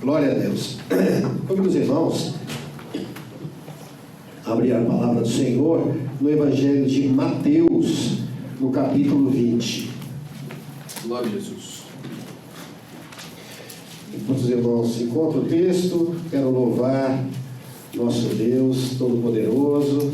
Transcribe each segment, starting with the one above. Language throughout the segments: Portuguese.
Glória a Deus. Convido os irmãos a abrir a palavra do Senhor no Evangelho de Mateus, no capítulo 20. Glória a Jesus. Enquanto os irmãos encontram o texto, quero louvar nosso Deus Todo-Poderoso,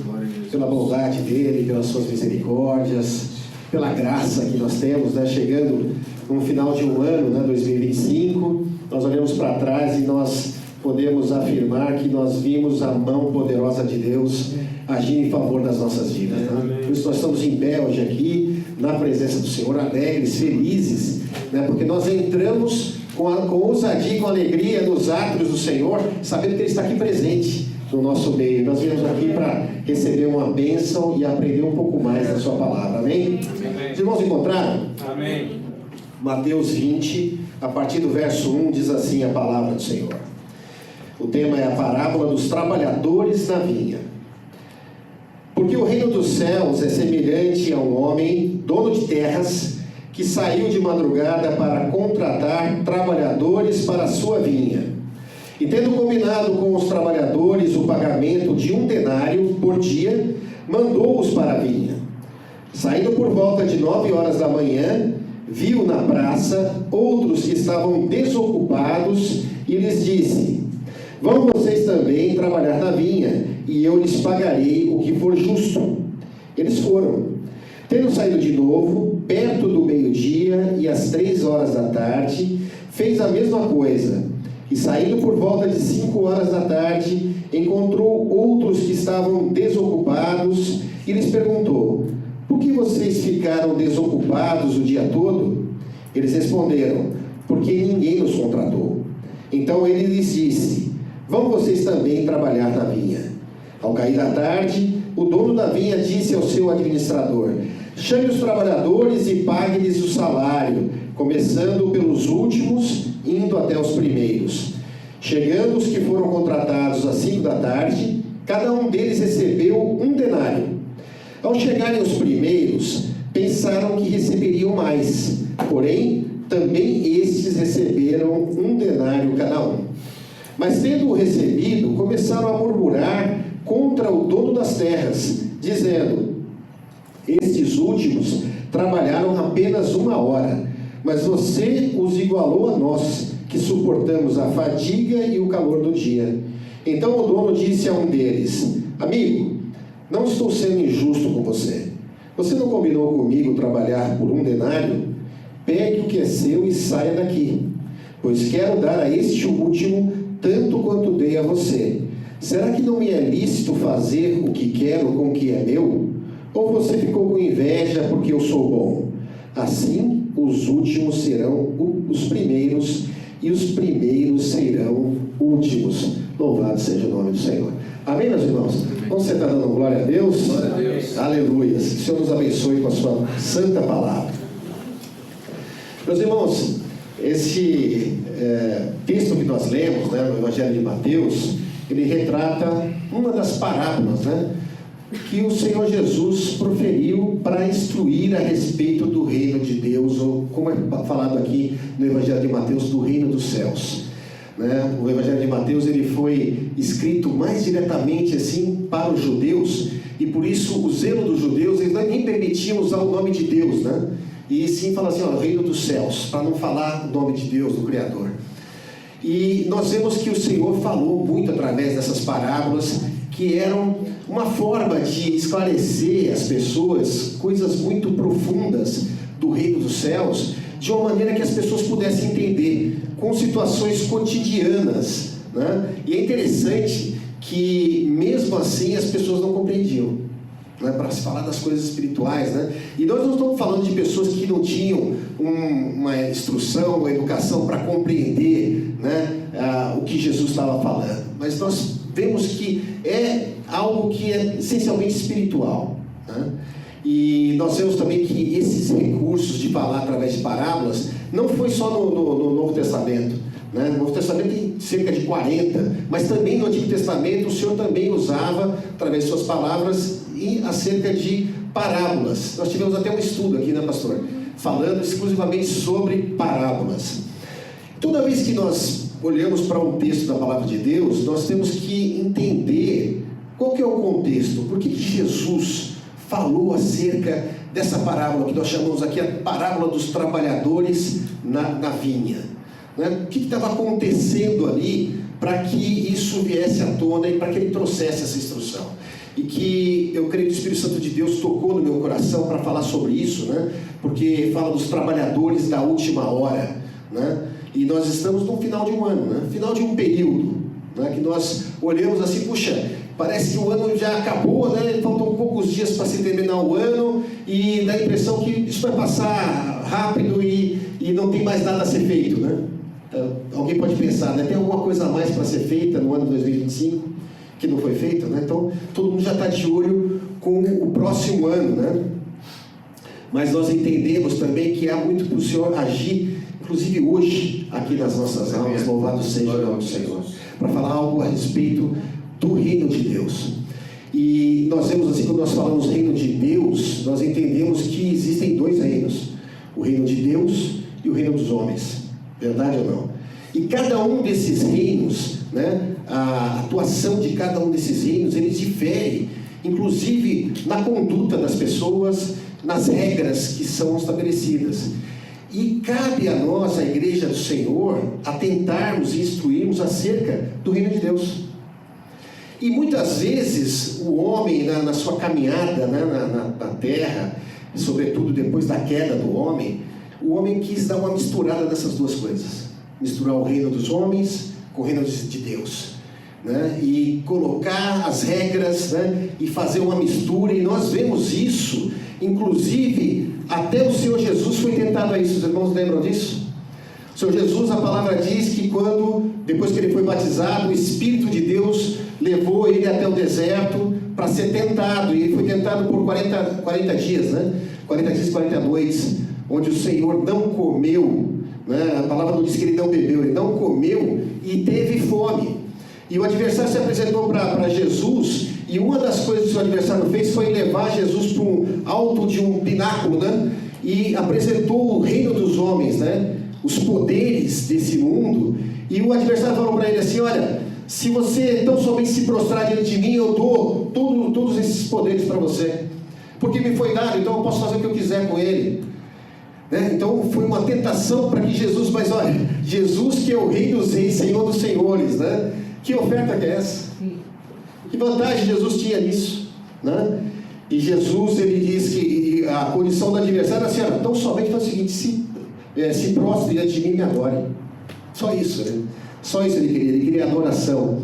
pela bondade dEle, pelas suas misericórdias, pela graça que nós temos, chegando no final de um ano, 2025, nós olhamos para trás e nós podemos afirmar que nós vimos a mão poderosa de Deus agir em favor das nossas vidas. Por isso nós estamos em pé hoje aqui, na presença do Senhor, alegres, felizes, porque nós entramos com ousadia e com alegria nos átrios do Senhor, sabendo que Ele está aqui presente no nosso meio. Nós viemos aqui para receber uma bênção e aprender um pouco mais da sua palavra. Amém? Amém. Os irmãos encontraram? Amém. Mateus 20, a partir do verso 1, diz assim a palavra do Senhor. O tema é a parábola dos trabalhadores na vinha. Porque o reino dos céus é semelhante a um homem, dono de terras, que saiu de madrugada para contratar trabalhadores para a sua vinha. E tendo combinado com os trabalhadores o pagamento de 1 denário por dia, mandou-os para a vinha. Saindo por volta de 9 horas da manhã, viu na praça outros que estavam desocupados e lhes disse: vão vocês também trabalhar na vinha, e eu lhes pagarei o que for justo. Eles foram. Tendo saído de novo, perto do meio-dia e às 3 horas da tarde, fez a mesma coisa. E saindo por volta de 5 horas da tarde, encontrou outros que estavam desocupados e lhes perguntou: por que vocês ficaram desocupados o dia todo? Eles responderam: porque ninguém nos contratou. Então ele lhes disse: vão vocês também trabalhar na vinha. Ao cair da tarde, o dono da vinha disse ao seu administrador: chame os trabalhadores e pague-lhes o salário, começando pelos últimos, indo até os primeiros. Chegando os que foram contratados às 5 da tarde, cada um deles recebeu 1 denário. Ao chegarem os primeiros, pensaram que receberiam mais, porém, também estes receberam 1 denário cada um. Mas tendo-o recebido, começaram a murmurar contra o dono das terras, dizendo: estes últimos trabalharam apenas 1 hora, mas você os igualou a nós, que suportamos a fadiga e o calor do dia. Então o dono disse a um deles: amigo, não estou sendo injusto com você. Você não combinou comigo trabalhar por 1 denário? Pegue o que é seu e saia daqui, pois quero dar a este último tanto quanto dei a você. Será que não me é lícito fazer o que quero com o que é meu? Ou você ficou com inveja porque eu sou bom? Assim, os últimos serão os primeiros, e os primeiros serão últimos. Louvado seja o nome do Senhor. Amém, meus irmãos? Vamos sentar dando glória a Deus? Glória a Deus. Aleluia. Que o Senhor nos abençoe com a sua santa palavra. Meus irmãos, esse texto que nós lemos, no Evangelho de Mateus, ele retrata uma das parábolas, que o Senhor Jesus proferiu para instruir a respeito do reino de Deus, ou como é falado aqui no Evangelho de Mateus, do reino dos céus. O Evangelho de Mateus ele foi escrito mais diretamente assim para os judeus, e por isso o zelo dos judeus, eles nem permitiam usar o nome de Deus, e sim falar assim, o reino dos céus, para não falar o nome de Deus, do Criador. E nós vemos que o Senhor falou muito através dessas parábolas, que eram uma forma de esclarecer às pessoas coisas muito profundas do reino dos céus, de uma maneira que as pessoas pudessem entender, com situações cotidianas. E é interessante que, mesmo assim, as pessoas não compreendiam, para se falar das coisas espirituais. E nós não estamos falando de pessoas que não tinham uma instrução, uma educação para compreender o que Jesus estava falando, mas nós vemos que é algo que é essencialmente espiritual. E nós vemos também que esses recursos de falar através de parábolas não foi só no Novo Testamento. No Novo Testamento tem cerca de 40, mas também no Antigo Testamento o Senhor também usava, através de suas palavras, acerca de parábolas. Nós tivemos até um estudo aqui, pastor? Falando exclusivamente sobre parábolas. Toda vez que nós olhamos para um texto da palavra de Deus, nós temos que entender qual que é o contexto. Por que Jesus falou acerca dessa parábola que nós chamamos aqui a parábola dos trabalhadores na vinha? Né? O que estava acontecendo ali para que isso viesse à tona e para que ele trouxesse essa instrução? E que eu creio que o Espírito Santo de Deus tocou no meu coração para falar sobre isso, né? Porque fala dos trabalhadores da última hora, né? E nós estamos no final de um ano, né? Final de um período, né? Que nós olhamos assim, puxa, parece que o ano já acabou, né? Faltam poucos dias para se terminar o ano e dá a impressão que isso vai passar rápido e não tem mais nada a ser feito, né? Então, alguém pode pensar, né? Tem alguma coisa a mais para ser feita no ano de 2025 que não foi feita, né? Então todo mundo já está de olho com o próximo ano, né? Mas nós entendemos também que há muito para o Senhor agir, inclusive hoje, aqui nas nossas aulas, louvado seja o nome do Senhor, para falar algo a respeito do reino de Deus. E nós vemos assim, quando nós falamos reino de Deus, nós entendemos que existem dois reinos: o reino de Deus e o reino dos homens. Verdade ou não? E cada um desses reinos, né, a atuação de cada um desses reinos, eles diferem, inclusive na conduta das pessoas, nas regras que são estabelecidas. E cabe a nós, a Igreja do Senhor, atentarmos e instruirmos acerca do reino de Deus. E muitas vezes o homem, na sua caminhada, né, na terra, sobretudo depois da queda do homem, o homem quis dar uma misturada dessas duas coisas. Misturar o reino dos homens com o reino de Deus, né? E colocar as regras, né? E fazer uma mistura. E nós vemos isso, inclusive, até o Senhor Jesus foi tentado a isso. Os irmãos lembram disso? O Senhor Jesus, a palavra diz que depois que ele foi batizado, o Espírito de Deus levou ele até o deserto para ser tentado. E ele foi tentado por 40 dias, né? 40 dias e 40 noites, onde o Senhor não comeu, né? A palavra não diz que ele não bebeu, ele não comeu e teve fome. E o adversário se apresentou para Jesus, e uma das coisas que o adversário fez foi levar Jesus para um alto de um pináculo, né? E apresentou o reino dos homens, né? Os poderes desse mundo. E o adversário falou para ele assim: olha, se você tão somente se prostrar diante de mim, eu dou todos esses poderes para você, porque me foi dado, então eu posso fazer o que eu quiser com ele, né? Então foi uma tentação para que Jesus, mas olha, Jesus que é o Rei dos Reis, Senhor dos Senhores, né? Que oferta que é essa? Que vantagem Jesus tinha nisso, né? E Jesus, ele diz que a condição do adversário era assim: olha, então somente faz o seguinte, se prostre diante de mim e me adore. Só isso, né? Só isso ele queria adoração.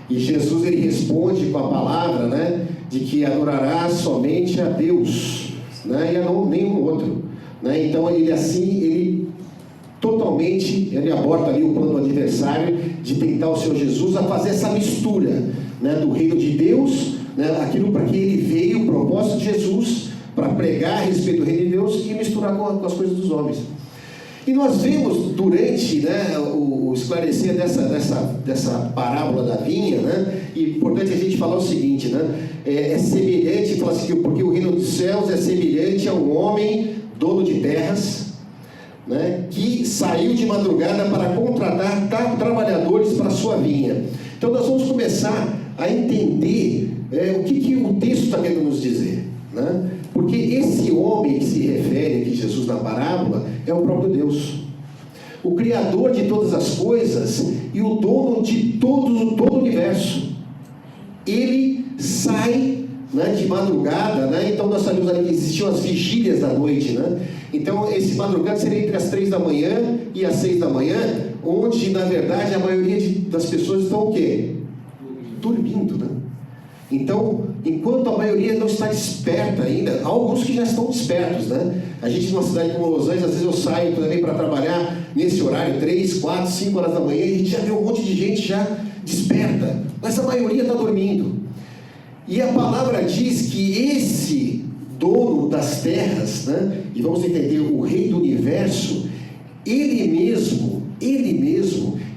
E Jesus, ele responde com a palavra, né? De que adorará somente a Deus, né? E a nenhum outro, né? Então ele totalmente, ele aborta ali o plano do adversário de tentar o Senhor Jesus a fazer essa mistura, né, do reino de Deus, né, aquilo para que ele veio, o propósito de Jesus, para pregar a respeito do reino de Deus e misturar com as coisas dos homens. E nós vemos durante, né, o esclarecer dessa parábola da vinha, né, e importante a gente falar o seguinte, né, é semelhante, fala assim, porque o reino dos céus é semelhante a um homem dono de terras, né, que saiu de madrugada para contratar trabalhadores para a sua vinha. Então nós vamos começar a entender o que o texto está querendo nos dizer, né? Porque esse homem que se refere aqui Jesus na parábola é o próprio Deus, o Criador de todas as coisas e o dono de todo o universo. Ele sai, né, de madrugada, né? Então nós sabemos ali que existiam as vigílias da noite, né? Então esse madrugada seria entre as 3 da manhã e as 6 da manhã, onde na verdade a maioria das pessoas estão o quê? Dormindo, né? Então, enquanto a maioria não está desperta ainda, há alguns que já estão despertos, né? A gente numa cidade como Los Angeles, às vezes eu saio também para trabalhar nesse horário, 3, 4, 5 horas da manhã, e a gente já vê um monte de gente já desperta, mas a maioria está dormindo. E a palavra diz que esse dono das terras, né, e vamos entender, o rei do universo, ele mesmo,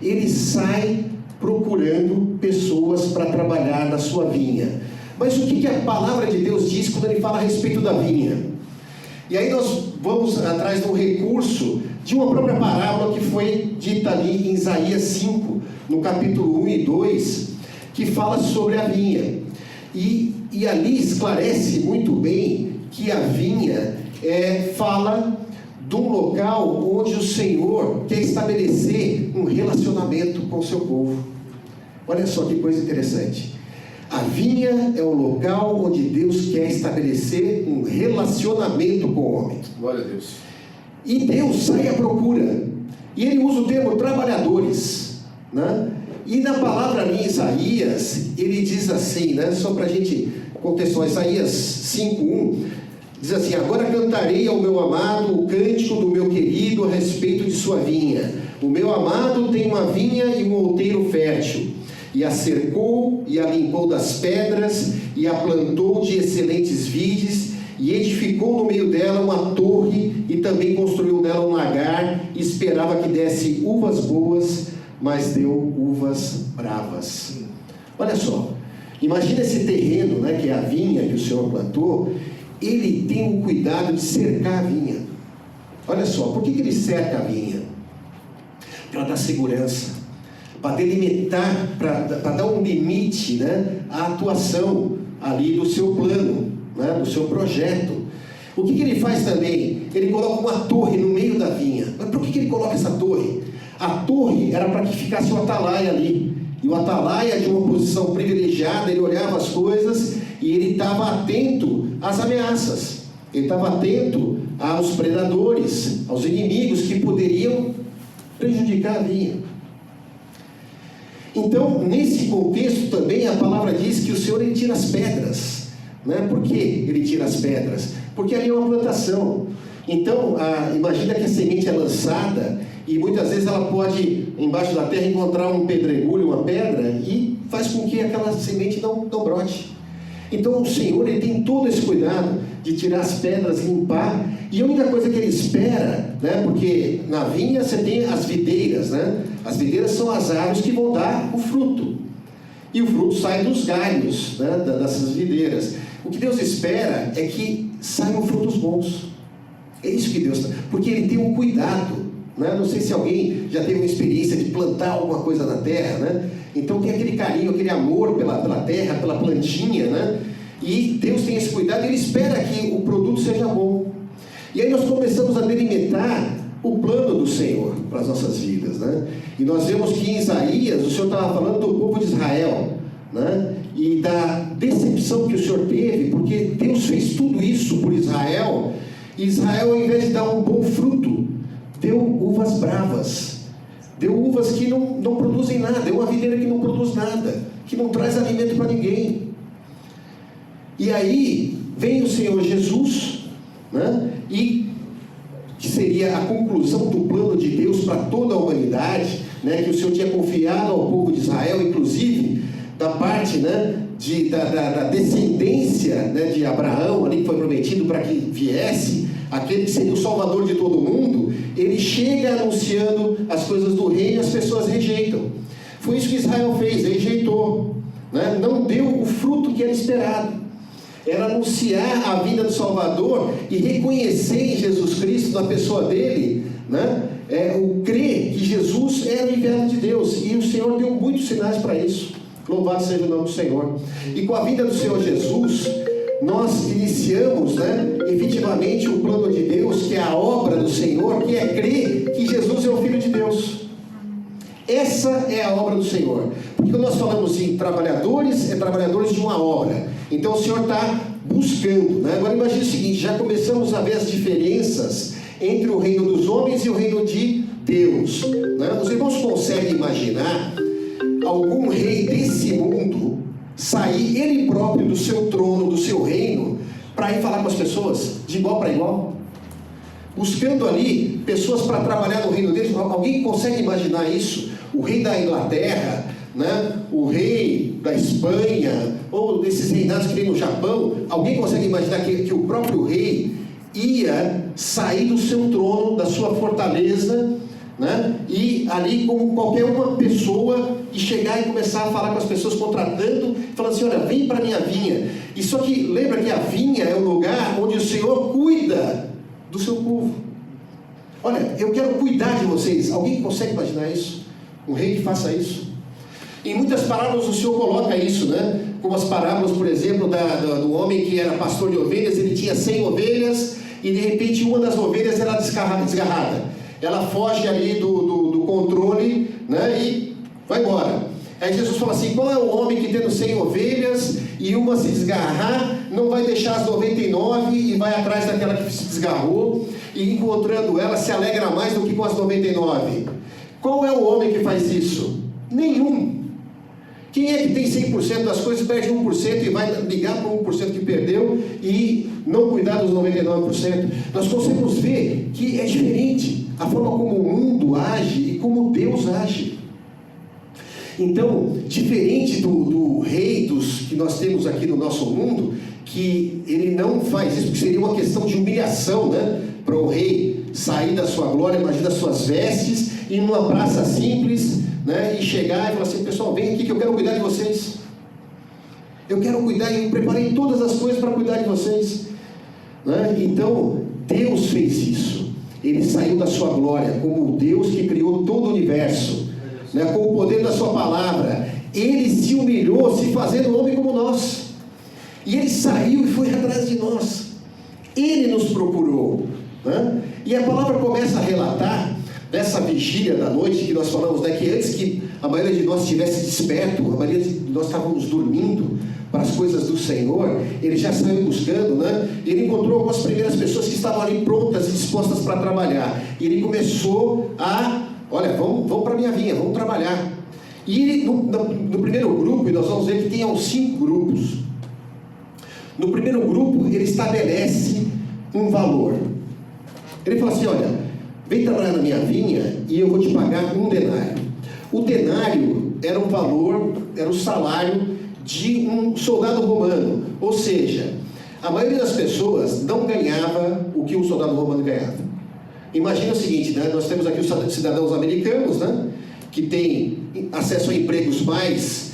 ele sai procurando pessoas para trabalhar na sua vinha. Mas o que a palavra de Deus diz quando ele fala a respeito da vinha? E aí nós vamos atrás de um recurso de uma própria parábola que foi dita ali em Isaías 5, no capítulo 1 e 2, que fala sobre a vinha. E ali esclarece muito bem que a vinha fala de um local onde o Senhor quer estabelecer um relacionamento com o seu povo. Olha só que coisa interessante. A vinha é o local onde Deus quer estabelecer um relacionamento com o homem. Glória a Deus. E Deus sai à procura. E ele usa o termo trabalhadores, né? E na palavra ali em Isaías, ele diz assim, né? Só para a gente contextualizar, Isaías 5:1, diz assim: agora cantarei ao meu amado o cântico do meu querido a respeito de sua vinha. O meu amado tem uma vinha e um outeiro fértil, e a cercou, e a limpou das pedras, e a plantou de excelentes vides, e edificou no meio dela uma torre, e também construiu nela um lagar, e esperava que desse uvas boas, mas deu uvas bravas. Olha só, imagina esse terreno, né, que é a vinha que o Senhor plantou. Ele tem o cuidado de cercar a vinha. Olha só, por que ele cerca a vinha? Para dar segurança, para delimitar, para dar um limite, né, à atuação ali do seu plano, né, do seu projeto. O que ele faz também? Ele coloca uma torre no meio da vinha. Mas por que ele coloca essa torre? A torre era para que ficasse o atalaia ali. E o atalaia, de uma posição privilegiada, ele olhava as coisas e ele estava atento às ameaças. Ele estava atento aos predadores, aos inimigos que poderiam prejudicar a vinha. Então, nesse contexto também, a palavra diz que o Senhor, ele tira as pedras. Né? Por que ele tira as pedras? Porque ali é uma plantação. Então, imagina que a semente é lançada e muitas vezes ela pode, embaixo da terra, encontrar um pedregulho, uma pedra, e faz com que aquela semente não brote. Então, o Senhor, ele tem todo esse cuidado de tirar as pedras, limpar, e a única coisa que ele espera, né, porque na vinha você tem as videiras, né? As videiras são as árvores que vão dar o fruto, e o fruto sai dos galhos, né, dessas videiras. O que Deus espera é que saiam frutos bons. É isso que Deus está, porque ele tem um cuidado, né? Não sei se alguém já teve uma experiência de plantar alguma coisa na terra, né? Então tem aquele carinho, aquele amor pela terra, pela plantinha, né? E Deus tem esse cuidado e ele espera que o produto seja bom. E aí nós começamos a delimitar o plano do Senhor para as nossas vidas, né? E nós vemos que em Isaías o Senhor estava falando do povo de Israel, né? E da decepção que o Senhor teve, porque Deus fez tudo isso por Israel, e Israel, ao invés de dar um bom fruto, deu uvas bravas, deu uvas que não produzem nada, deu uma videira que não produz nada, que não traz alimento para ninguém. E aí vem o Senhor Jesus, né? E que seria a conclusão do plano de Deus para toda a humanidade, né? Que o Senhor tinha confiado ao povo de Israel, inclusive da parte, né, da descendência, né, de Abraão, ali que foi prometido para que viesse aquele que seria o salvador de todo mundo. Ele chega anunciando as coisas do reino e as pessoas rejeitam. Foi isso que Israel fez, rejeitou, né? Não deu o fruto que era esperado. Era anunciar a vinda do Salvador e reconhecer em Jesus Cristo, na pessoa dele, né, o crer que Jesus era o enviado de Deus. E o Senhor deu muitos sinais para isso. Louvado seja o nome do Senhor. E com a vinda do Senhor Jesus, nós iniciamos, né, efetivamente o plano de Deus, que é a obra do Senhor, que é crer que Jesus é o Filho de Deus. Essa é a obra do Senhor. Porque quando nós falamos em trabalhadores, é trabalhadores de uma obra. Então o Senhor está buscando, né? Agora imagine o seguinte, já começamos a ver as diferenças entre o reino dos homens e o reino de Deus, né? Os irmãos conseguem imaginar algum rei desse mundo sair ele próprio do seu trono, do seu reino, para ir falar com as pessoas de igual para igual, buscando ali pessoas para trabalhar no reino deles? Alguém consegue imaginar isso? O rei da Inglaterra, né? O rei da Espanha, ou desses reinados que tem no Japão, alguém consegue imaginar que o próprio rei ia sair do seu trono, da sua fortaleza, né? E ali como qualquer uma pessoa, e chegar e começar a falar com as pessoas, contratando, falando assim: olha, vem para a minha vinha. E só que lembra que a vinha é o lugar onde o Senhor cuida do seu povo. Olha, eu quero cuidar de vocês. Alguém consegue imaginar isso? Um rei que faça isso? Em muitas parábolas o Senhor coloca isso, né? Como as parábolas, por exemplo, do homem que era pastor de ovelhas. Ele tinha 100 ovelhas e de repente uma das ovelhas era desgarrada. Ela foge ali do controle, né? E vai embora. Aí Jesus fala assim: qual é o homem que tendo 100 ovelhas e uma se desgarrar, não vai deixar as 99 e vai atrás daquela que se desgarrou, e encontrando ela se alegra mais do que com as 99? Qual é o homem que faz isso? Nenhum. Quem é que tem 100% das coisas, perde 1% e vai ligar para o 1% que perdeu e não cuidar dos 99%? Nós conseguimos ver que é diferente a forma como o mundo age e como Deus age. Então, diferente do rei que nós temos aqui no nosso mundo, que ele não faz isso, porque seria uma questão de humilhação, né? Para o rei sair da sua glória, imagina as suas vestes, ir numa praça simples, né? E chegar e falar assim: pessoal, vem aqui que eu quero cuidar de vocês. Eu quero cuidar, e eu preparei todas as coisas para cuidar de vocês, né? Então, Deus fez isso. Ele saiu da sua glória como o Deus que criou todo o universo, né, com o poder da sua palavra. Ele se humilhou, se fazendo homem como nós, e ele saiu e foi atrás de nós. Ele nos procurou, né? E a palavra começa a relatar dessa vigília da noite que nós falamos, né, que antes que a maioria de nós estivesse desperto, a maioria de nós estávamos dormindo para as coisas do Senhor. Ele já saiu buscando, né? Ele encontrou algumas primeiras pessoas que estavam ali prontas e dispostas para trabalhar, e ele começou a: olha, vamos para a minha vinha, vamos trabalhar. E no primeiro grupo, e nós vamos ver que tem 5 grupos. No primeiro grupo, ele estabelece um valor. Ele fala assim: olha, vem trabalhar na minha vinha e eu vou te pagar 1 denário. O denário era um valor, era o salário de um soldado romano. Ou seja, a maioria das pessoas não ganhava o que um soldado romano ganhava. Imagina o seguinte, né? Nós temos aqui os cidadãos americanos, né? Que têm acesso a empregos mais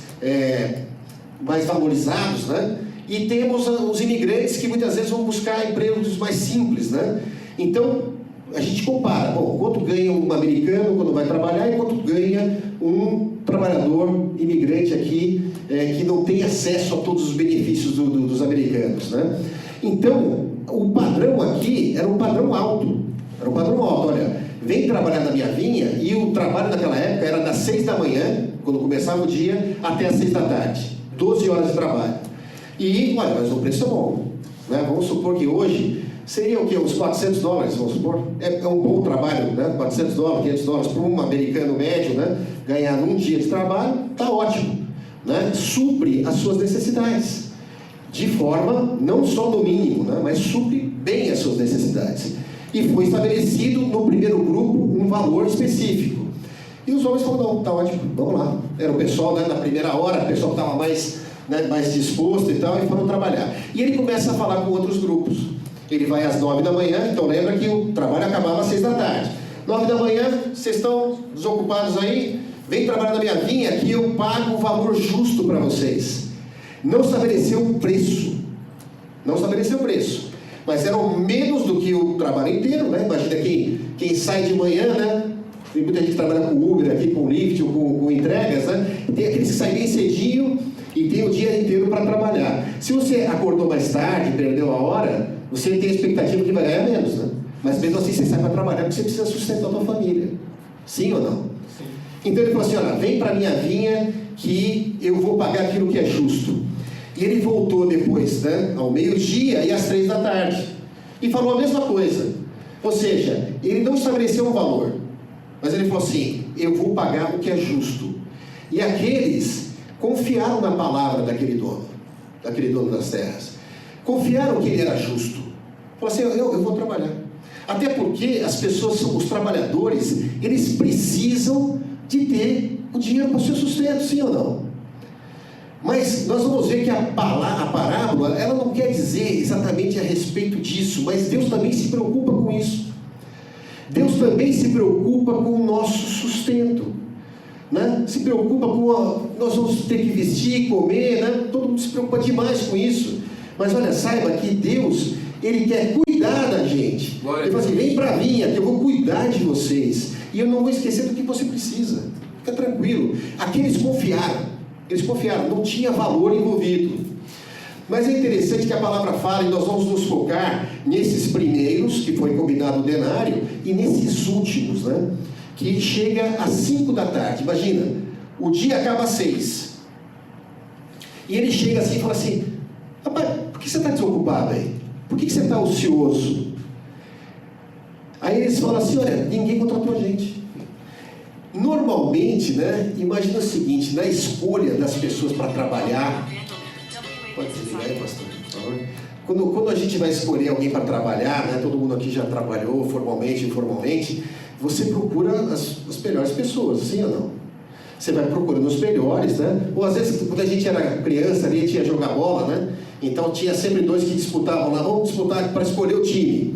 valorizados, né? E temos os imigrantes que muitas vezes vão buscar empregos mais simples, né? Então, a gente compara, bom, quanto ganha um americano quando vai trabalhar e quanto ganha um trabalhador imigrante aqui, que não tem acesso a todos os benefícios dos americanos, né? Então, o padrão aqui era um padrão alto. Era um padrão alto. Olha, vem trabalhar na minha vinha, e o trabalho naquela época era das 6 da manhã, quando começava o dia, até as 6 da tarde. 12 horas de trabalho. E, olha, mas o preço é bom, né? Vamos supor que hoje seria o quê? Uns $400, vamos supor. É um bom trabalho, né? $400, $500 para um americano médio, né? Ganhar num dia de trabalho, está ótimo, né? Supre as suas necessidades, de forma não só no mínimo, né? Mas supre bem as suas necessidades. E foi estabelecido no primeiro grupo um valor específico. E os homens falaram: não, está ótimo, vamos lá. Era o pessoal, né, na primeira hora, o pessoal que estava mais disposto e tal, e foram trabalhar. E ele começa a falar com outros grupos. Ele vai às 9 da manhã, então lembra que o trabalho acabava às 6 da tarde. 9 da manhã, vocês estão desocupados aí? Vem trabalhar na minha vinha, que eu pago o valor justo para vocês. Não estabeleceu um preço. Não estabeleceu preço. Mas eram menos do que o trabalho inteiro, né? Imagina quem sai de manhã, né? Tem muita gente que trabalha com Uber aqui, com Lyft, ou com entregas, né? Tem aqueles que saem bem cedinho e tem o dia inteiro para trabalhar. Se você acordou mais tarde, perdeu a hora, você tem a expectativa que vai ganhar menos, né? Mas mesmo assim você sai para trabalhar, porque você precisa sustentar a sua família. Sim ou não? Sim. Então ele falou assim: olha, vem para a minha vinha que eu vou pagar aquilo que é justo. E ele voltou depois, né, ao meio-dia e às 3 da tarde. E falou a mesma coisa. Ou seja, ele não estabeleceu um valor, mas ele falou assim: eu vou pagar o que é justo. E aqueles confiaram na palavra daquele dono das terras. Confiaram que ele era justo. Falou assim: eu vou trabalhar. Até porque as pessoas, os trabalhadores, eles precisam de ter o dinheiro para o seu sustento, sim ou não? Mas nós vamos ver que a parábola, ela não quer dizer exatamente a respeito disso, mas Deus também se preocupa com isso. Deus também se preocupa com o nosso sustento, né? Se preocupa com nós vamos ter que vestir, comer, né? Todo mundo se preocupa demais com isso. Mas olha, saiba que Deus, Ele quer cuidar da gente. Ele fala assim, vem para a vinha, que eu vou cuidar de vocês. E eu não vou esquecer do que você precisa. Fica tranquilo. Aqui eles confiaram, não tinha valor envolvido. Mas é interessante que a palavra fala, e nós vamos nos focar nesses primeiros, que foi combinado o denário, e nesses últimos, né? Que chega às 5 da tarde. Imagina, o dia acaba às 6. E ele chega assim e fala assim, rapaz, por que você está desocupado aí? Por que você está ocioso? Aí eles falam assim, olha, ninguém contratou a gente. Normalmente, né, imagina o seguinte, na escolha das pessoas para trabalhar, pode desligar aí, pastor, por favor? Quando a gente vai escolher alguém para trabalhar, né, todo mundo aqui já trabalhou formalmente, informalmente, você procura as melhores pessoas, sim ou não? Você vai procurando os melhores, né? Ou às vezes, quando a gente era criança, ali tinha jogar bola, né? Então tinha sempre dois que disputavam lá, vamos disputar para escolher o time.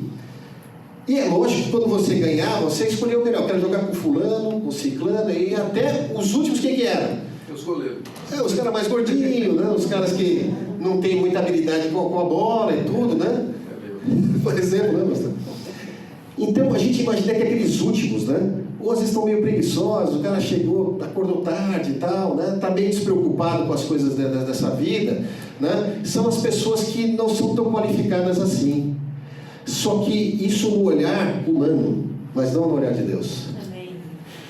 E é lógico que quando você ganhava, você escolheu o melhor. Eu quero jogar com fulano, com ciclano, e até os últimos, quem que eram? Os goleiros. Os caras mais gordinhos, né? Os caras que não têm muita habilidade com a bola e tudo, né? Por exemplo, né, pastor? Então a gente imagina que aqueles últimos, né? Ou às vezes estão meio preguiçosos, o cara chegou, acordou tarde e tal, né? Está meio despreocupado com as coisas dessa vida, né? São as pessoas que não são tão qualificadas assim. Só que isso no olhar humano, mas não no olhar de Deus. Amém.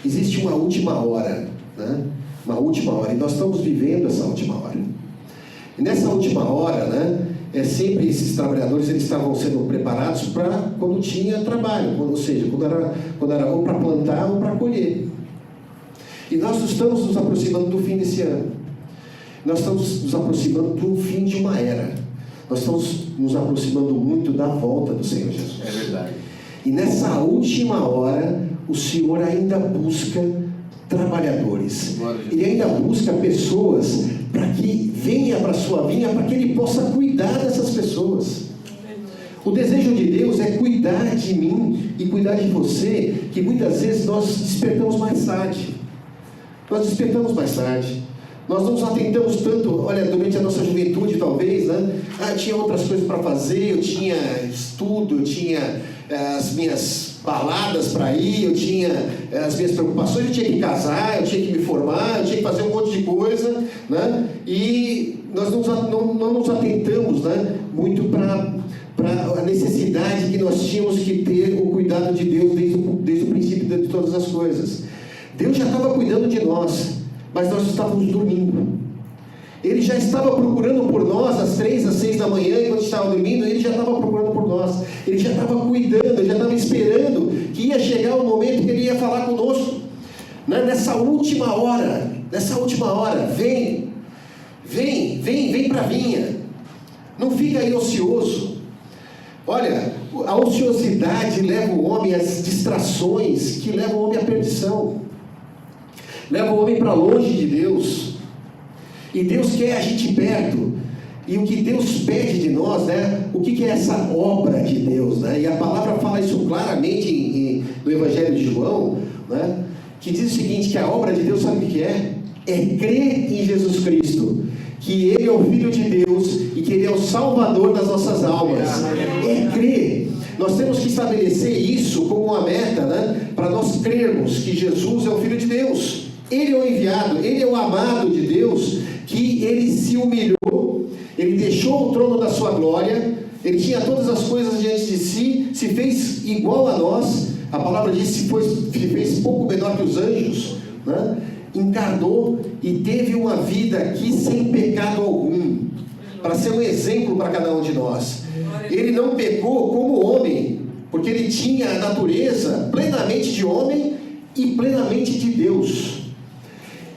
Existe uma última hora, né? Uma última hora, e nós estamos vivendo essa última hora. E nessa última hora, né? Sempre esses trabalhadores eles estavam sendo preparados para quando tinha trabalho, ou seja, quando era ou para plantar ou para colher. E nós estamos nos aproximando do fim desse ano. Nós estamos nos aproximando do fim de uma era. Nós estamos nos aproximando muito da volta do Senhor Jesus. É verdade. E nessa última hora, o Senhor ainda busca trabalhadores. Ele ainda busca pessoas para que venha para a sua vinha, para que Ele possa cuidar dessas pessoas. O desejo de Deus é cuidar de mim e cuidar de você, que muitas vezes nós despertamos mais tarde. Nós não nos atentamos tanto, olha, durante a nossa juventude talvez, né? Tinha outras coisas para fazer, eu tinha estudo, eu tinha as minhas baladas para ir, eu tinha as minhas preocupações, eu tinha que casar, eu tinha que me formar, eu tinha que fazer um monte de coisa, né? E nós não nos atentamos, né, muito para a necessidade que nós tínhamos que ter o cuidado de Deus desde o princípio de todas as coisas. Deus já estava cuidando de nós, mas nós estávamos dormindo. Ele já estava procurando por nós às 3, às 6 da manhã, enquanto estava dormindo, ele já estava procurando por nós. Ele já estava cuidando, ele já estava esperando que ia chegar o momento que ele ia falar conosco. Né? Nessa última hora, vem para a vinha. Não fica aí ocioso. Olha, a ociosidade leva o homem às distrações que levam o homem à perdição. Leva o homem para longe de Deus. E Deus quer a gente perto. E o que Deus pede de nós, né? O que é essa obra de Deus, né? E a palavra fala isso claramente no Evangelho de João, né? Que diz o seguinte, que a obra de Deus, sabe o que é? É crer em Jesus Cristo, que Ele é o Filho de Deus e que Ele é o Salvador das nossas almas. É crer. Nós temos que estabelecer isso como uma meta, né? Para nós crermos que Jesus é o Filho de Deus. Ele é o enviado, Ele é o amado de Deus, que Ele se humilhou, Ele deixou o trono da sua glória, Ele tinha todas as coisas diante de si, se fez igual a nós, a palavra diz se fez pouco menor que os anjos, né? Encarnou e teve uma vida aqui sem pecado algum, para ser um exemplo para cada um de nós. Ele não pecou como homem, porque Ele tinha a natureza plenamente de homem e plenamente de Deus.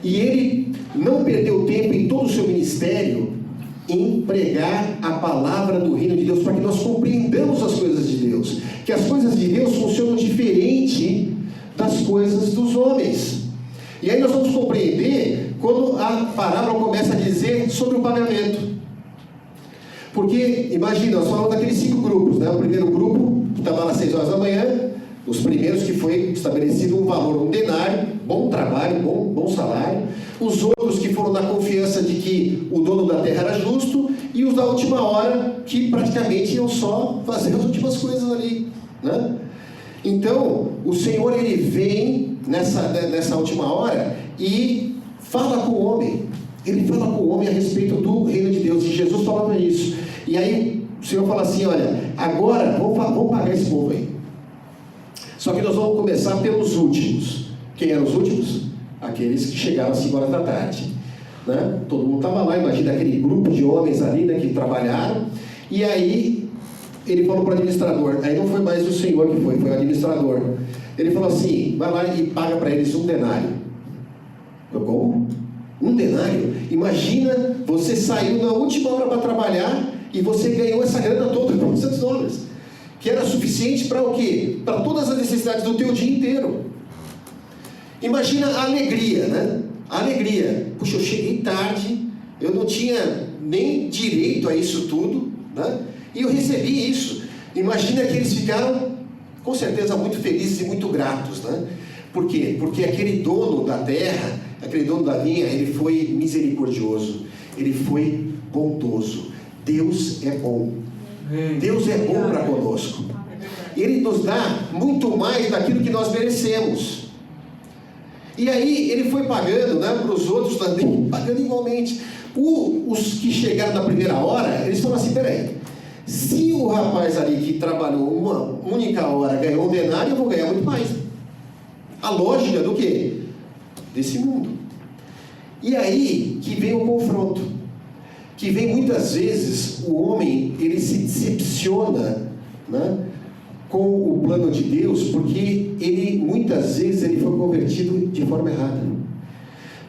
E Ele não perdeu tempo em todo o seu ministério em pregar a palavra do reino de Deus, para que nós compreendamos as coisas de Deus, que as coisas de Deus funcionam diferente das coisas dos homens. E aí nós vamos compreender quando a parábola começa a dizer sobre o pagamento. Porque, imagina, nós falamos daqueles 5 grupos, né? O primeiro grupo, que estava lá às 6 horas da manhã, os primeiros que foi estabelecido um valor, um denário, bom trabalho, bom salário. Os outros que foram na confiança de que o dono da terra era justo, e os da última hora que praticamente iam só fazer as últimas coisas ali, né? Então, o Senhor, ele vem nessa última hora e fala com o homem. Ele fala com o homem a respeito do reino de Deus, e Jesus falava isso. E aí o Senhor fala assim: olha, agora vamos pagar esse povo aí. Só que nós vamos começar pelos últimos. Quem eram os últimos? Aqueles que chegaram às 5 horas da tarde, né? Todo mundo estava lá, imagina aquele grupo de homens ali, né, que trabalharam. E aí ele falou para o administrador, aí não foi mais o Senhor que foi o administrador. Ele falou assim: vai lá e paga para eles 1 denário. Como? 1 denário? Imagina, você saiu na última hora para trabalhar e você ganhou essa grana toda, $400, que era suficiente para o quê? Para todas as necessidades do teu dia inteiro. Imagina a alegria, né? A alegria. Puxa, eu cheguei tarde, eu não tinha nem direito a isso tudo, né? E eu recebi isso. Imagina que eles ficaram, com certeza, muito felizes e muito gratos, né? Por quê? Porque aquele dono da terra, aquele dono da vinha, ele foi misericordioso, ele foi bondoso. Deus é bom. Deus é bom para conosco. Ele nos dá muito mais daquilo que nós merecemos. E aí ele foi pagando, né, para os outros também, pagando igualmente. Os que chegaram na primeira hora, eles falaram assim: peraí, se o rapaz ali que trabalhou uma única hora ganhou 1 denário, eu vou ganhar muito mais. A lógica do quê? Desse mundo. E aí que vem o confronto, que vem muitas vezes o homem, ele se decepciona, né, com o plano de Deus, porque muitas vezes ele foi convertido de forma errada.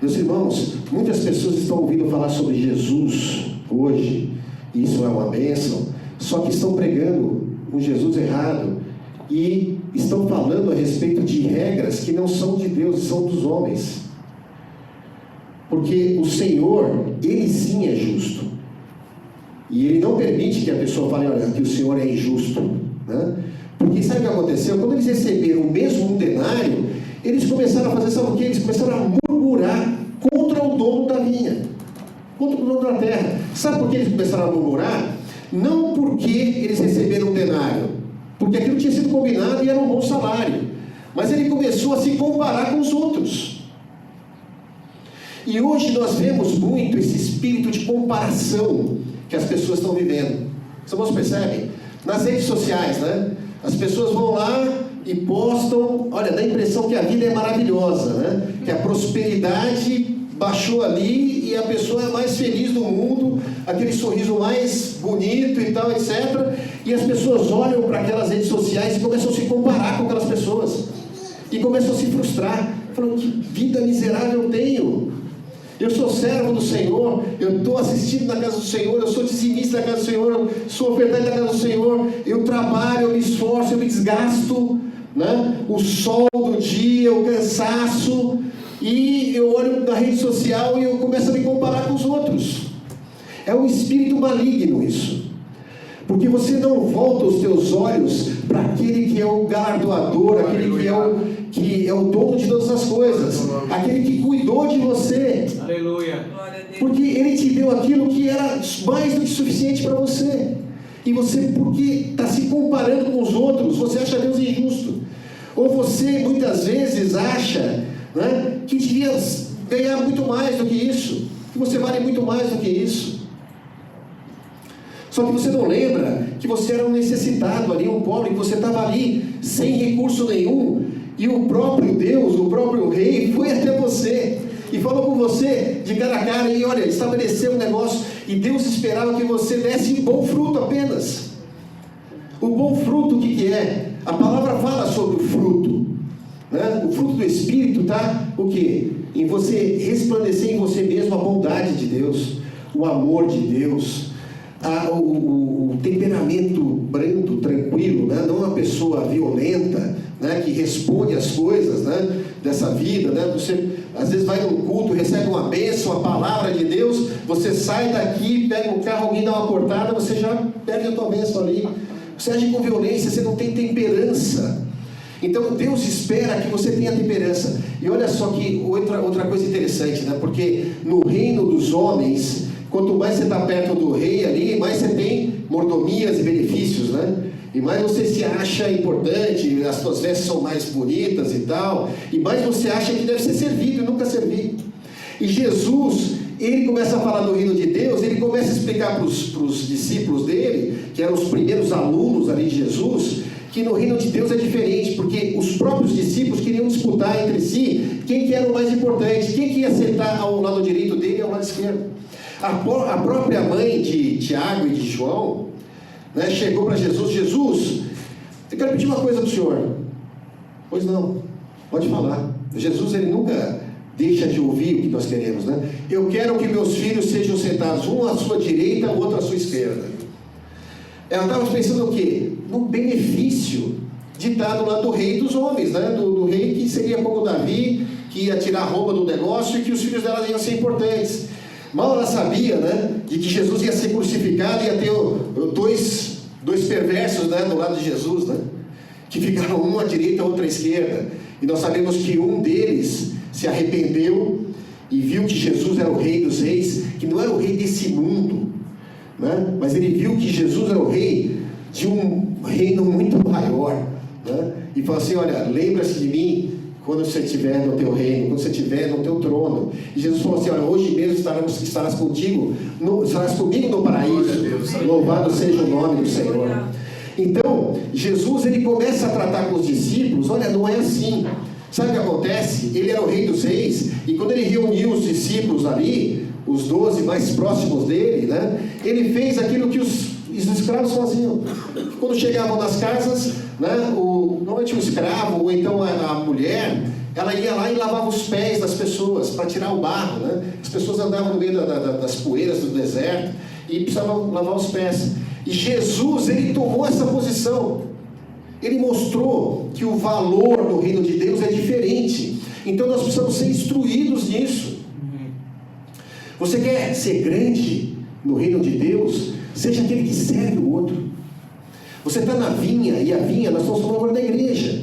Meus irmãos, muitas pessoas estão ouvindo falar sobre Jesus hoje, e isso é uma bênção, só que estão pregando um Jesus errado, e estão falando a respeito de regras que não são de Deus, são dos homens. Porque o Senhor, ele sim é justo, e ele não permite que a pessoa fale: olha, que o Senhor é injusto, né? Porque sabe o que aconteceu? Quando eles receberam o mesmo 1 denário, eles começaram a fazer, sabe o que? Eles começaram a murmurar contra o dono da vinha, contra o dono da terra. Sabe por que eles começaram a murmurar? Não porque eles receberam 1 denário, porque aquilo tinha sido combinado e era um bom salário, mas ele começou a se comparar com os outros. E hoje nós vemos muito esse espírito de comparação que as pessoas estão vivendo. Os irmãos percebem? Nas redes sociais, né? As pessoas vão lá e postam, olha, dá a impressão que a vida é maravilhosa, né? Que a prosperidade baixou ali e a pessoa é mais feliz do mundo, aquele sorriso mais bonito e tal, etc. E as pessoas olham para aquelas redes sociais e começam a se comparar com aquelas pessoas. E começam a se frustrar, falando: que vida miserável eu tenho. Eu sou servo do Senhor, eu estou assistindo na casa do Senhor, eu sou dizimista na casa do Senhor, eu sou ofertante na casa do Senhor, eu trabalho, eu me esforço, eu me desgasto, né? O sol do dia, o cansaço, e eu olho na rede social e eu começo a me comparar com os outros. É um espírito maligno isso, porque você não volta os teus olhos para aquele que é o galardoador, aquele que é o dono de todas as coisas, aquele que cuidou de você. Aleluia. Porque ele te deu aquilo que era mais do que suficiente para você. E você, porque está se comparando com os outros, você acha Deus injusto. Ou você muitas vezes acha, né, que devia ganhar muito mais do que isso, que você vale muito mais do que isso. Só que você não lembra que você era um necessitado ali, um pobre, que você estava ali sem recurso nenhum, e o próprio Deus, o próprio Rei foi até você e falou com você de cara a cara, e olha, estabeleceu um negócio, e Deus esperava que você desse bom fruto apenas. O bom fruto, o que é? A palavra fala sobre o fruto, né? O fruto do Espírito, tá? O que? Em você resplandecer em você mesmo a bondade de Deus, o amor de Deus, o temperamento brando, tranquilo, né? Não uma pessoa violenta, né? Que responde às coisas, né? Dessa vida, né? Você às vezes vai num culto, recebe uma bênção, a palavra de Deus, você sai daqui, pega um carro, alguém dá uma cortada, você já perde a tua bênção ali. Você age com violência, você não tem temperança. Então Deus espera que você tenha temperança. E olha só que outra coisa interessante, né? Porque no reino dos homens, quanto mais você está perto do rei ali, mais você tem mordomias e benefícios, né? E mais você se acha importante, as suas vestes são mais bonitas e tal, e mais você acha que deve ser servido e nunca servir. E Jesus, ele começa a falar do reino de Deus, ele começa a explicar para os discípulos dele, que eram os primeiros alunos ali de Jesus, que no reino de Deus é diferente, porque os próprios discípulos queriam disputar entre si quem que era o mais importante, quem que ia sentar ao lado direito dele e ao lado esquerdo. A própria mãe de Tiago e de João, né, chegou para Jesus: Jesus, eu quero pedir uma coisa para o senhor. Pois não, pode falar. Jesus, ele nunca deixa de ouvir o que nós queremos, né? Eu quero que meus filhos sejam sentados, um à sua direita, o outro à sua esquerda. Ela estava pensando o quê? No benefício de estar do lado do rei dos homens, né? Do rei que seria como Davi, que ia tirar a roupa do negócio e que os filhos dela iam ser importantes. Mal ela sabia, né, de que Jesus ia ser crucificado e ia ter dois perversos, né, do lado de Jesus, né, que ficaram um à direita, outro à esquerda. E nós sabemos que um deles se arrependeu e viu que Jesus era o rei dos reis, que não era o rei desse mundo, né, mas ele viu que Jesus era o rei de um reino muito maior, né, e falou assim: olha, lembra-se de mim quando você estiver no teu reino, quando você estiver no teu trono. E Jesus falou assim: olha, hoje mesmo estarás comigo no paraíso. Louvado seja o nome do Senhor. Então, Jesus, ele começa a tratar com os discípulos: olha, não é assim. Sabe o que acontece? Ele era o rei dos reis, e quando ele reuniu os discípulos ali, os 12 mais próximos dele, né, ele fez aquilo que os escravos faziam. Quando chegavam nas casas, né, normalmente o escravo, ou então a mulher, ela ia lá e lavava os pés das pessoas para tirar o barro, né? As pessoas andavam no meio das poeiras do deserto e precisavam lavar os pés. E Jesus, ele tomou essa posição. Ele mostrou que o valor do reino de Deus é diferente. Então nós precisamos ser instruídos nisso. Você quer ser grande no reino de Deus? Seja aquele que serve o outro. Você está na vinha, e a vinha, nós estamos falando agora da igreja,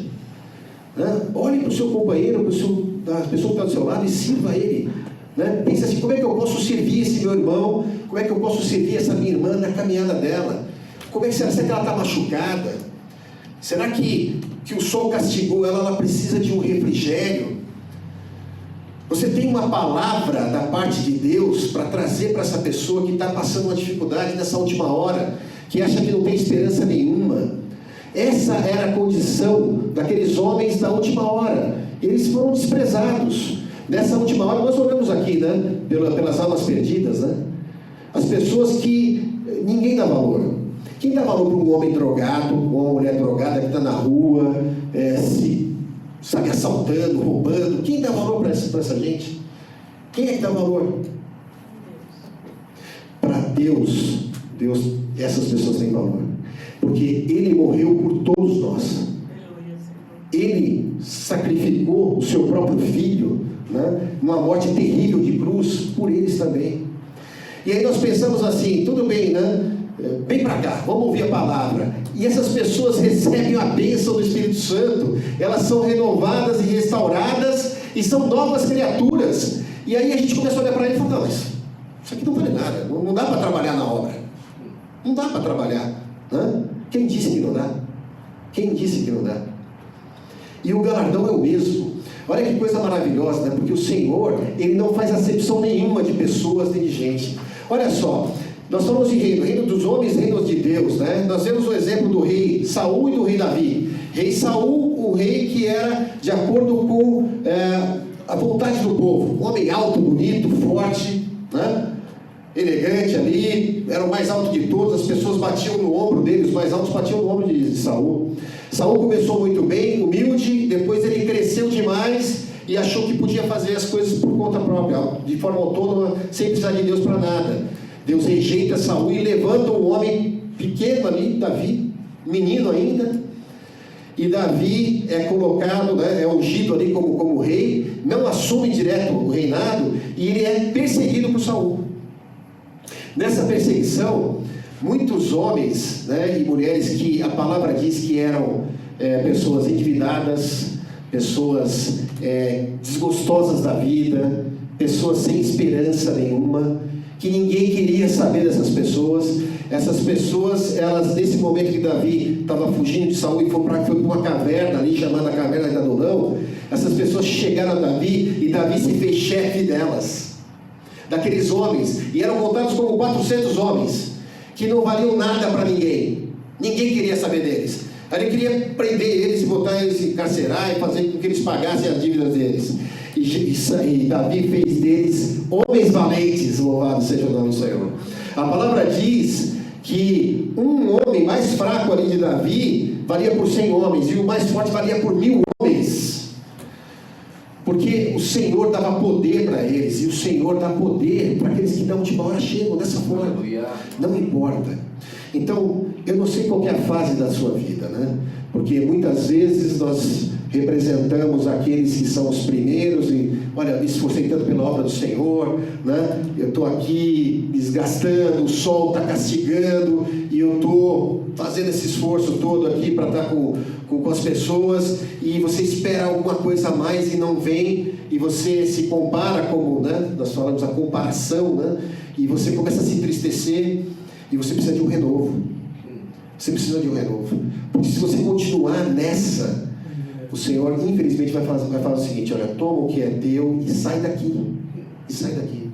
né? Olhe para o seu companheiro, para a pessoa que está do seu lado, e sirva ele, né? Pense assim: como é que eu posso servir esse meu irmão? Como é que eu posso servir essa minha irmã na caminhada dela? Como é que será que ela está machucada? Será que o sol castigou ela? Ela precisa de um refrigério? Você tem uma palavra da parte de Deus para trazer para essa pessoa que está passando uma dificuldade nessa última hora, que acha que não tem esperança nenhuma. Essa era a condição daqueles homens da última hora. Eles foram desprezados. Nessa última hora, nós olhamos aqui, né, pelas almas perdidas, né, as pessoas que ninguém dá valor. Quem dá valor para um homem drogado, uma mulher drogada que está na rua, assaltando, roubando? Quem dá valor para essa gente? Quem é que dá valor? Para Deus, essas pessoas têm valor, porque Ele morreu por todos nós. Ele sacrificou o seu próprio filho, né, numa morte terrível de cruz, por eles também. E aí nós pensamos assim: tudo bem, né? Vem para cá, vamos ouvir a palavra. E essas pessoas recebem a bênção do Espírito Santo, elas são renovadas e restauradas e são novas criaturas. E aí a gente começa a olhar para ele e fala: não, isso aqui não vale nada, não dá para trabalhar na obra, não dá para trabalhar, né? Quem disse que não dá? Quem disse que não dá? E o galardão é o mesmo. Olha que coisa maravilhosa, né? Porque o Senhor, Ele não faz acepção nenhuma de pessoas nem de gente. Olha só, nós falamos de reino dos homens, reino de Deus, né? Nós vemos o exemplo do rei Saul e do rei Davi. Rei Saul, o rei que era de acordo com a vontade do povo, um homem alto, bonito, forte, né? Elegante ali, era o mais alto de todos, as pessoas batiam no ombro dele, os mais altos batiam no ombro de Saul. Saul começou muito bem, humilde, depois ele cresceu demais e achou que podia fazer as coisas por conta própria, de forma autônoma, sem precisar de Deus para nada. Deus rejeita Saul e levanta um homem pequeno ali, Davi, menino ainda, e Davi é colocado, né, é ungido ali como rei, não assume direto o reinado, e ele é perseguido por Saul. Nessa perseguição, muitos homens, né, e mulheres que a palavra diz que eram pessoas endividadas, pessoas desgostosas da vida, pessoas sem esperança nenhuma, que ninguém queria saber dessas pessoas. Essas pessoas, elas, nesse momento que Davi estava fugindo de Saul e foi para uma caverna ali, chamada Caverna de Adulão, essas pessoas chegaram a Davi e Davi se fez chefe delas, daqueles homens, e eram contados como 400 homens, que não valiam nada para ninguém queria saber deles. Aí ele queria prender eles e botar eles em carcerar e fazer com que eles pagassem as dívidas deles. E Davi fez deles homens valentes, louvado seja o nome do Senhor. A palavra diz que um homem mais fraco ali de Davi valia por 100 homens, e o mais forte valia por 1000 homens, porque o Senhor dava poder para eles, e o Senhor dá poder para aqueles que da última hora chegam dessa forma. Não importa. Então, eu não sei qual é a fase da sua vida, né? Porque muitas vezes nós representamos aqueles que são os primeiros e, olha, me esforcei tanto pela obra do Senhor, né? Eu estou aqui desgastando, o sol está castigando e eu estou fazendo esse esforço todo aqui para estar com as pessoas, e você espera alguma coisa a mais e não vem, e você se compara, como, né? Nós falamos a comparação, né? E você começa a se entristecer, e você precisa de um renovo. Você precisa de um renovo. Porque se você continuar nessa, o Senhor infelizmente vai falar o seguinte: olha, toma o que é teu e sai daqui. E sai daqui.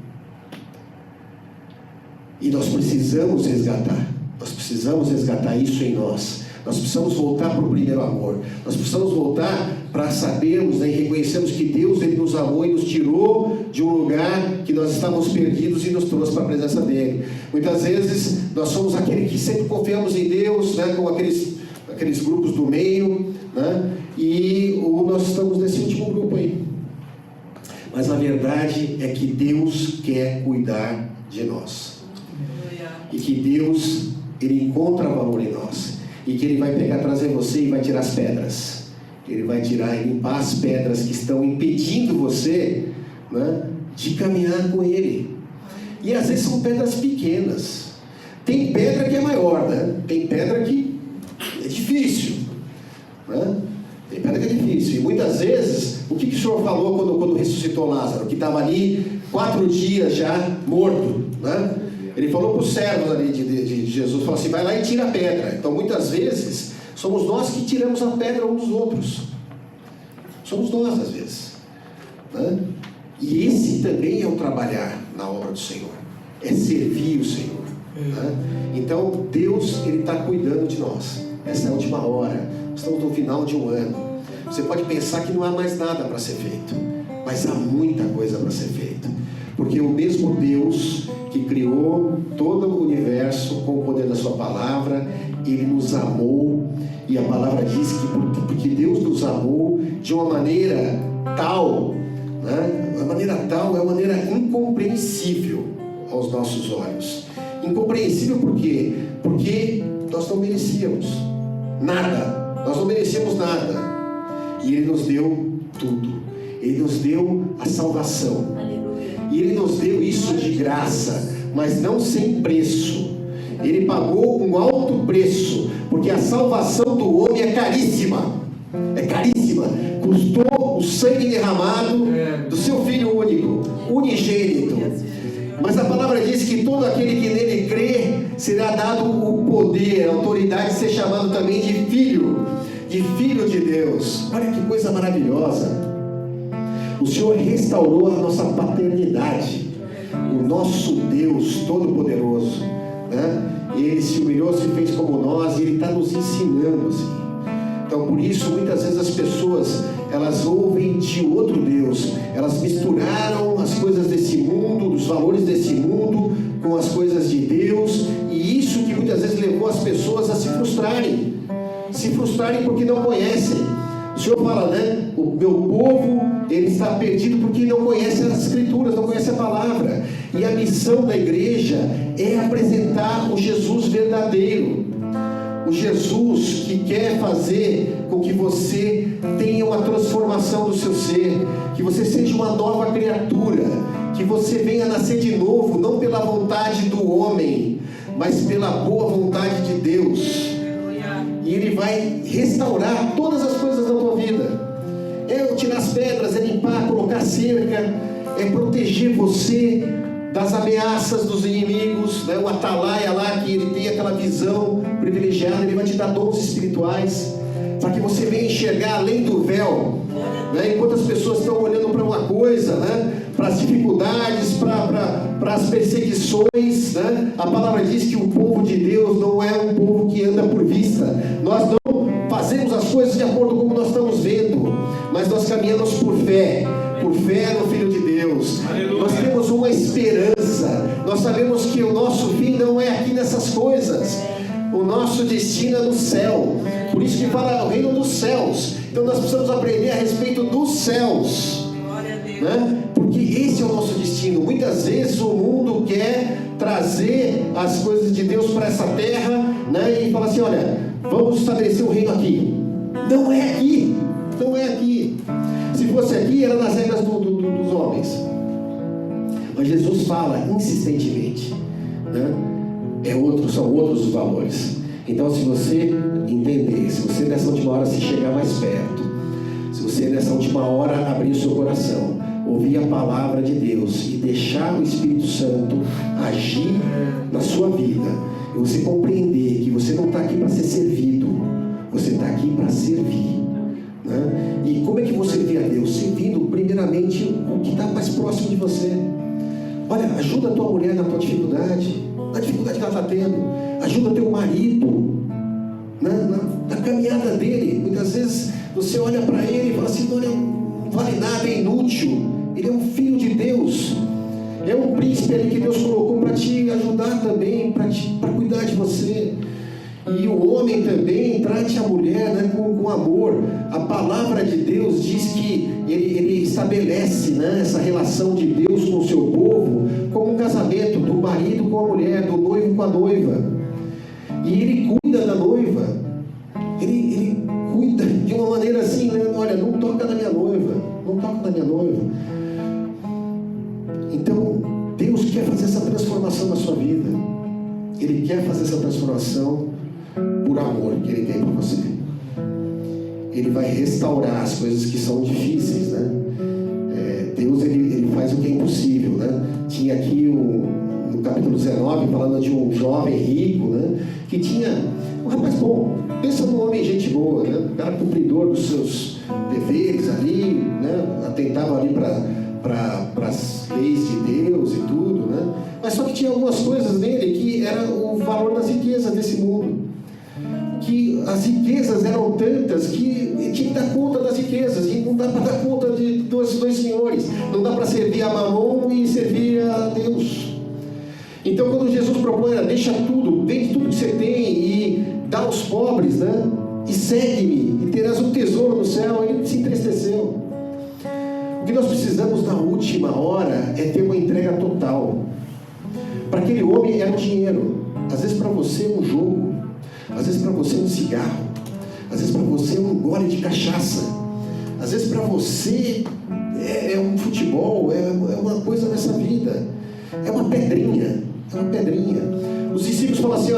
E nós precisamos resgatar. Nós precisamos resgatar isso em nós. Nós precisamos voltar para o primeiro amor. Nós precisamos voltar para sabermos, né, e reconhecermos que Deus, Ele nos amou e nos tirou de um lugar que nós estávamos perdidos e nos trouxe para a presença dEle. Muitas vezes nós somos aquele que sempre confiamos em Deus, né, com aqueles grupos do meio, né, e nós estamos nesse último grupo aí. Mas a verdade é que Deus quer cuidar de nós. E que Deus, Ele encontra valor em nós. E que Ele vai trazer você e vai tirar as pedras. Ele vai tirar e limpar as pedras que estão impedindo você, né, de caminhar com Ele. E às vezes são pedras pequenas. Tem pedra que é maior, né? Tem pedra que é difícil, né? Tem pedra que é difícil. E muitas vezes, o que o Senhor falou quando ressuscitou Lázaro, que estava ali 4 dias já morto, né? Ele falou para os servos ali de Jesus, falou assim: vai lá e tira a pedra. Então muitas vezes somos nós que tiramos a pedra uns dos outros. Somos nós às vezes, né? E esse também é o trabalhar na obra do Senhor, é servir o Senhor, né? Então Deus, Ele está cuidando de nós. Essa é a última hora, estamos no final de um ano. Você pode pensar que não há mais nada para ser feito, mas há muita coisa para ser feita, porque o mesmo Deus que criou todo o universo com o poder da sua palavra, Ele nos amou, e a palavra diz que porque Deus nos amou de uma maneira tal, né? Uma maneira tal é uma maneira incompreensível aos nossos olhos. Incompreensível por quê? Porque nós não merecíamos nada, nós não merecíamos nada, e Ele nos deu tudo. Ele nos deu a salvação. E Ele nos deu isso de graça, mas não sem preço. Ele pagou um alto preço, porque a salvação do homem é caríssima. É caríssima. Custou o sangue derramado do seu Filho único, unigênito. Mas a palavra diz que todo aquele que nele crê será dado o poder, a autoridade de ser chamado também de filho de Deus. Olha que coisa maravilhosa. O Senhor restaurou a nossa paternidade. O nosso Deus Todo-Poderoso, né? Ele se humilhou, se fez como nós, e Ele está nos ensinando assim. Então, por isso, muitas vezes as pessoas, elas ouvem de outro Deus. Elas misturaram as coisas desse mundo, os valores desse mundo, com as coisas de Deus, e isso que muitas vezes levou as pessoas a se frustrarem. Se frustrarem porque não conhecem. O Senhor fala, né? O meu povo, ele está perdido porque não conhece as Escrituras, não conhece a palavra. E a missão da igreja é apresentar o Jesus verdadeiro. O Jesus que quer fazer com que você tenha uma transformação do seu ser, que você seja uma nova criatura, que você venha nascer de novo, não pela vontade do homem, mas pela boa vontade de Deus. e Ele vai restaurar todas as coisas da tua vida. É tirar as pedras, é limpar, colocar cerca, é proteger você das ameaças dos inimigos, né? O atalaia lá, que ele tem aquela visão privilegiada, ele vai te dar dons espirituais, para que você venha enxergar além do véu, né? Enquanto as pessoas estão olhando para uma coisa, né? Para as dificuldades, para as perseguições, né? A palavra diz que o povo de Deus não é um povo que anda por vista. Nós não fazemos as coisas de acordo com como nós estamos vendo, mas nós caminhamos por fé no Filho de Deus. Aleluia. Nós temos uma esperança, nós sabemos que o nosso fim não é aqui nessas coisas, o nosso destino é no céu. Por isso que fala o reino dos céus. Então nós precisamos aprender a respeito dos céus, né? Porque esse é o nosso destino. Muitas vezes o mundo quer trazer as coisas de Deus para essa terra, né? E fala assim, olha, vamos estabelecer o reino aqui. Não é aqui, não é aqui. Se fosse aqui, era nas regras dos homens. Mas Jesus fala insistentemente, né? São outros os valores. Então, se você entender, se você nessa última hora se chegar mais perto, se você nessa última hora abrir o seu coração, ouvir a palavra de Deus e deixar o Espírito Santo agir na sua vida, e você compreender que você não está aqui para ser servido, você está aqui para servir, né? E como é que você vê a Deus? Servindo primeiramente o que está mais próximo de você. Olha, ajuda a tua mulher na tua dificuldade, na dificuldade que ela está tendo. Ajuda teu marido na caminhada dele. Muitas vezes você olha para ele e fala assim, olha, não vale nada, é inútil. Ele é um filho de Deus, é um príncipe ali que Deus colocou para te ajudar também, para cuidar de você. E o homem também trate a mulher, né, com amor. A palavra de Deus diz que ele estabelece, né, essa relação de Deus com o seu povo como um casamento do marido com a mulher, do noivo com a noiva. E ele cuida da noiva, ele cuida de uma maneira assim, né? Olha, não toca na minha noiva, não toca na minha noiva. Então Deus quer fazer essa transformação na sua vida. Ele quer fazer essa transformação por amor que Ele tem por você. Ele vai restaurar as coisas que são difíceis, né? Deus, ele faz o que é impossível, né? Tinha aqui no capítulo 19, falando de um jovem rico, né? Que tinha um rapaz bom. Pensa num homem gente boa, né? Um cara cumpridor dos seus deveres ali, né? Atentava ali para as leis de Deus e tudo, né? Mas só que tinha algumas coisas nele que era o valor das riquezas desse mundo. Que as riquezas eram tantas que ele tinha que dar conta das riquezas, e não dá para dar conta de dois senhores, não dá para servir a Mamon e servir a Deus. Então quando Jesus propõe, deixa tudo, vende tudo que você tem e dá aos pobres, né? E segue-me e terás um tesouro no céu, ele se entristeceu. O que nós precisamos na última hora é ter uma entrega total. Para aquele homem era o dinheiro, às vezes para você é um jogo, às vezes para você é um cigarro, às vezes para você é um gole de cachaça, às vezes para você é um futebol, é uma coisa nessa vida, é uma pedrinha, Os discípulos falam assim,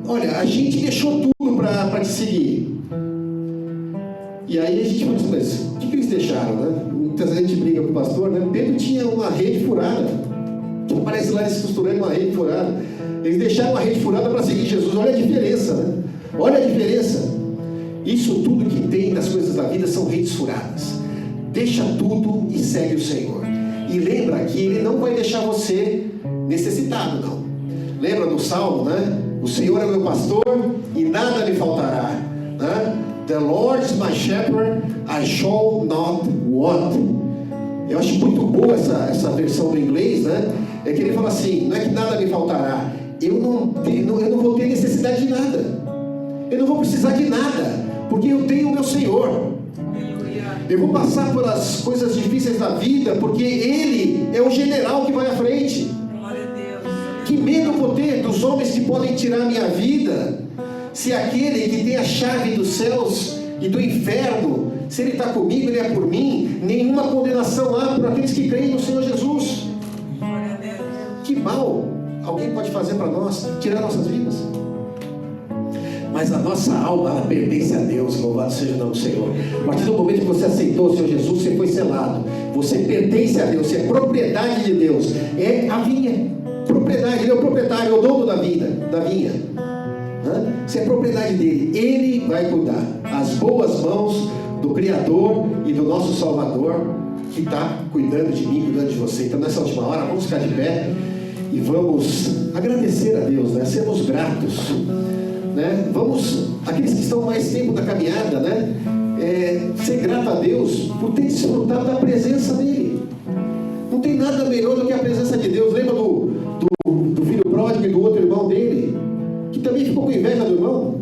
olha, a gente deixou tudo para te seguir. E aí a gente fala assim, mas o que eles deixaram, né? Muitas vezes a gente briga com o pastor, né? Pedro tinha uma rede furada, que aparece lá eles costurando uma rede furada. Eles deixaram uma rede furada para seguir Jesus. Olha a diferença, né? Olha a diferença. Isso tudo que tem das coisas da vida são redes furadas. Deixa tudo e segue o Senhor. E lembra que Ele não vai deixar você necessitado, não. Lembra do Salmo, né? O Senhor é meu pastor e nada me faltará, né? The Lord is my shepherd, I shall not want. Eu acho muito boa essa versão do inglês, né? É que ele fala assim, não é que nada me faltará, eu não vou ter necessidade de nada, eu não vou precisar de nada, porque eu tenho o meu Senhor. Eu vou passar pelas coisas difíceis da vida, porque Ele é o general que vai à frente. Que medo eu vou ter dos homens que podem tirar a minha vida, se aquele que tem a chave dos céus e do inferno, se Ele está comigo, Ele é por mim. Nenhuma condenação há por aqueles que creem no Senhor Jesus. Que mal alguém pode fazer para nós, tirar nossas vidas? mas a nossa alma, ela pertence a Deus. Louvado seja o nome do Senhor. A partir do momento que você aceitou o Senhor Jesus, você foi selado. Você pertence a Deus, você é propriedade de Deus. É a vinha, propriedade. Ele é o proprietário, é o dono da vinha. Você é propriedade dele. Ele vai cuidar. As boas mãos do Criador e do nosso Salvador, que está cuidando de mim, cuidando de você. Então nessa última hora, vamos ficar de pé e vamos agradecer a Deus, né? Sermos gratos, né? Vamos, aqueles que estão mais tempo na caminhada, né? Ser grato a Deus por ter desfrutado da presença dele. Não tem nada melhor do que a presença de Deus. Lembra do filho pródigo e do outro irmão dele, que também ficou com inveja do irmão?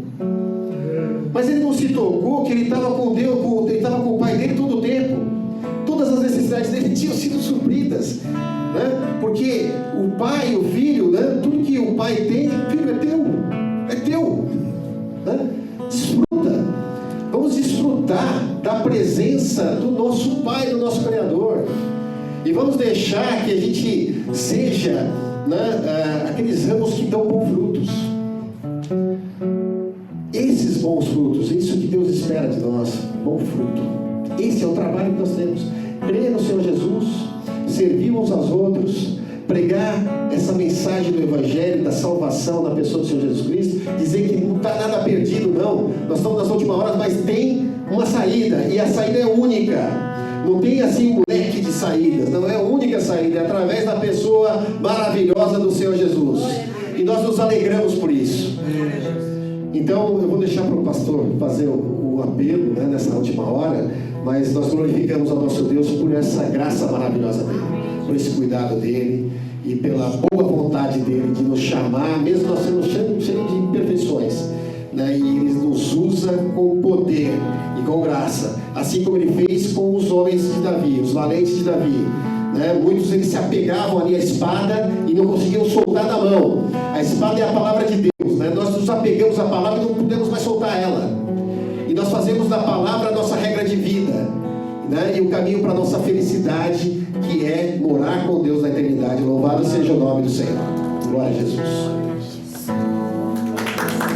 Mas ele não se tocou que ele estava com Deus, ele estava com o pai dele todo o tempo. Todas as necessidades dele tinham sido supridas, né? Porque o pai, o filho, né? Tudo que o pai tem, o filho é teu, né? Desfruta. Vamos desfrutar da presença do nosso Pai, do nosso Criador, e vamos deixar que a gente seja, né, aqueles ramos que dão bons frutos. Esses bons frutos, isso que Deus espera de nós, bom fruto. Esse é o trabalho que nós temos. Crer no Senhor Jesus, servir uns aos outros, pregar essa mensagem do Evangelho, da salvação na pessoa do Senhor Jesus Cristo, dizer que não está nada perdido, não. Nós estamos nas últimas horas, mas tem uma saída, e a saída é única. Não tem assim um leque de saídas, não é a única saída, é através da pessoa maravilhosa do Senhor Jesus. E nós nos alegramos por isso. Então eu vou deixar para o pastor fazer o apelo, né, nessa última hora, mas nós glorificamos ao nosso Deus por essa graça maravilhosa dele, por esse cuidado dele e pela boa vontade dele de nos chamar, mesmo nós sendo cheios de imperfeições, né, e ele nos usa com poder e com graça, assim como ele fez com os homens de Davi, os valentes de Davi, né? Muitos eles se apegavam ali à espada e não conseguiam soltar da mão. A espada é a palavra de Deus, né? Nós nos apegamos à palavra e não podemos mais soltar ela, e nós fazemos da palavra a nossa regra de vida, né? E o caminho para a nossa felicidade, que é morar com Deus na eternidade. Louvado seja o nome do Senhor. Glória a Jesus.